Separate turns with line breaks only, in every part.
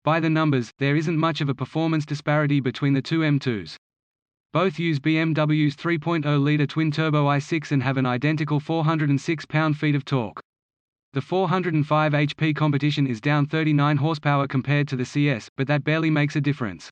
By the numbers, there isn't much of a performance disparity between the two M2s. Both use BMW's 3.0-litre twin-turbo i6 and have an identical 406 pound-feet of torque. The 405 HP Competition is down 39 horsepower compared to the CS, but that barely makes a difference.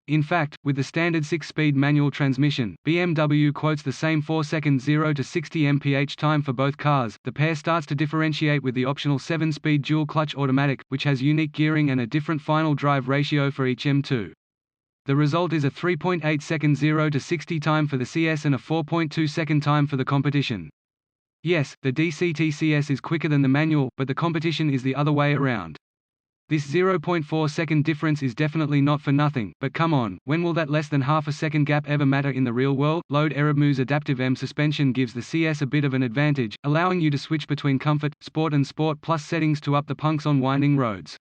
In fact, with the standard 6-speed manual transmission, BMW quotes the same 4-second 0 to 60 mph time for both cars. The pair starts to differentiate with the optional 7-speed dual-clutch automatic, which has unique gearing and a different final drive ratio for each M2. The result is a 3.8-second 0 to 60 time for the CS and a 4.2-second time for the Competition. Yes, the DCT CS is quicker than the manual, but the Competition is the other way around. This 0.4-second difference is definitely not for nothing, but come on, when will that less than half-a-second gap ever matter in the real world? Load Aerobmu's adaptive M suspension gives the CS a bit of an advantage, allowing you to switch between Comfort, Sport and Sport Plus settings to up the punks on winding roads.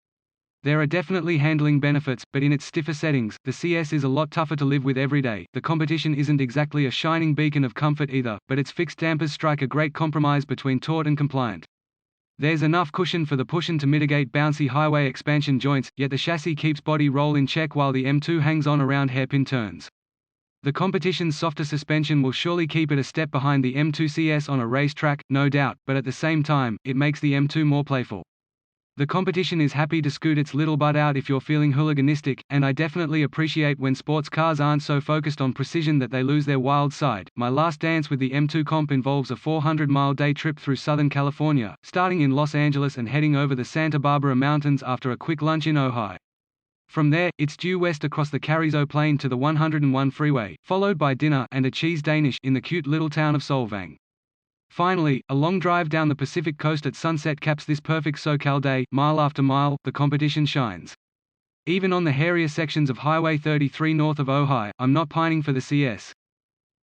There are definitely handling benefits, but in its stiffer settings, the CS is a lot tougher to live with every day. The Competition isn't exactly a shining beacon of comfort either, but its fixed dampers strike a great compromise between taut and compliant. There's enough cushion for the push-in to mitigate bouncy highway expansion joints, yet the chassis keeps body roll in check while the M2 hangs on around hairpin turns. The Competition's softer suspension will surely keep it a step behind the M2 CS on a racetrack, no doubt, but at the same time, it makes the M2 more playful. The Competition is happy to scoot its little butt out if you're feeling hooliganistic, and I definitely appreciate when sports cars aren't so focused on precision that they lose their wild side. My last dance with the M2 Comp involves a 400-mile day trip through Southern California, starting in Los Angeles and heading over the Santa Barbara Mountains after a quick lunch in Ojai. From there, it's due west across the Carrizo Plain to the 101 freeway, followed by dinner and a cheese Danish in the cute little town of Solvang. Finally, a long drive down the Pacific coast at sunset caps this perfect SoCal day. Mile after mile, the Competition shines. Even on the hairier sections of Highway 33 north of Ojai, I'm not pining for the CS.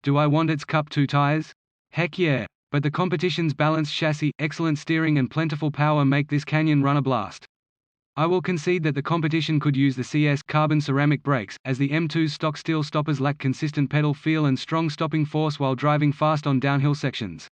Do I want its Cup 2 tires? Heck yeah! But the Competition's balanced chassis, excellent steering and plentiful power make this canyon run a blast. I will concede that the Competition could use the CS carbon ceramic brakes, as the M2's stock steel stoppers lack consistent pedal feel and strong stopping force while driving fast on downhill sections.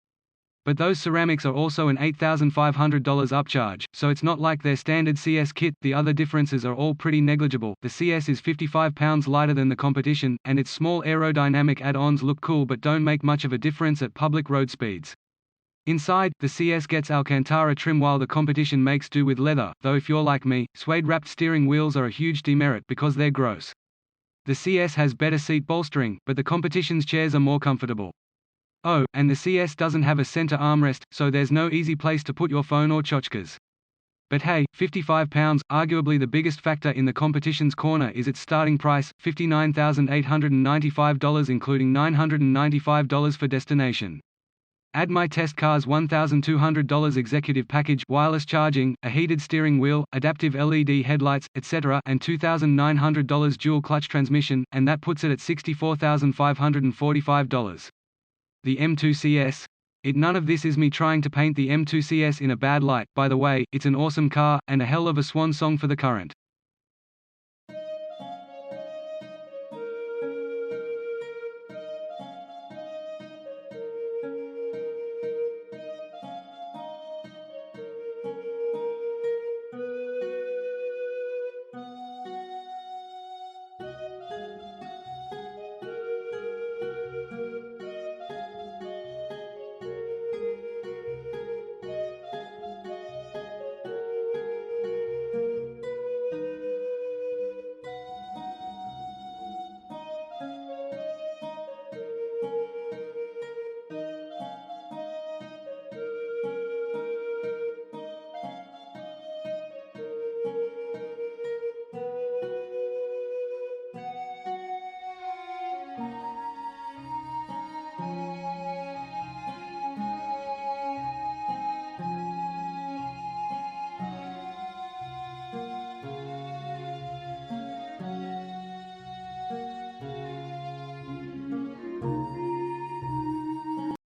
But those ceramics are also an $8,500 upcharge, so it's not like their standard CS kit. The other differences are all pretty negligible. The CS is 55 pounds lighter than the Competition, and its small aerodynamic add-ons look cool but don't make much of a difference at public road speeds. Inside, the CS gets Alcantara trim while the Competition makes do with leather, though if you're like me, suede-wrapped steering wheels are a huge demerit because they're gross. The CS has better seat bolstering, but the Competition's chairs are more comfortable. Oh, and the CS doesn't have a center armrest, so there's no easy place to put your phone or tchotchkes. But hey, £55, arguably the biggest factor in the Competition's corner is its starting price, $59,895 including $995 for destination. Add my test car's $1,200 executive package, wireless charging, a heated steering wheel, adaptive LED headlights, etc., and $2,900 dual-clutch transmission, and that puts it at $64,545. The M2 CS? None of this is me trying to paint the M2 CS in a bad light. By the way, it's an awesome car, and a hell of a swan song for the current.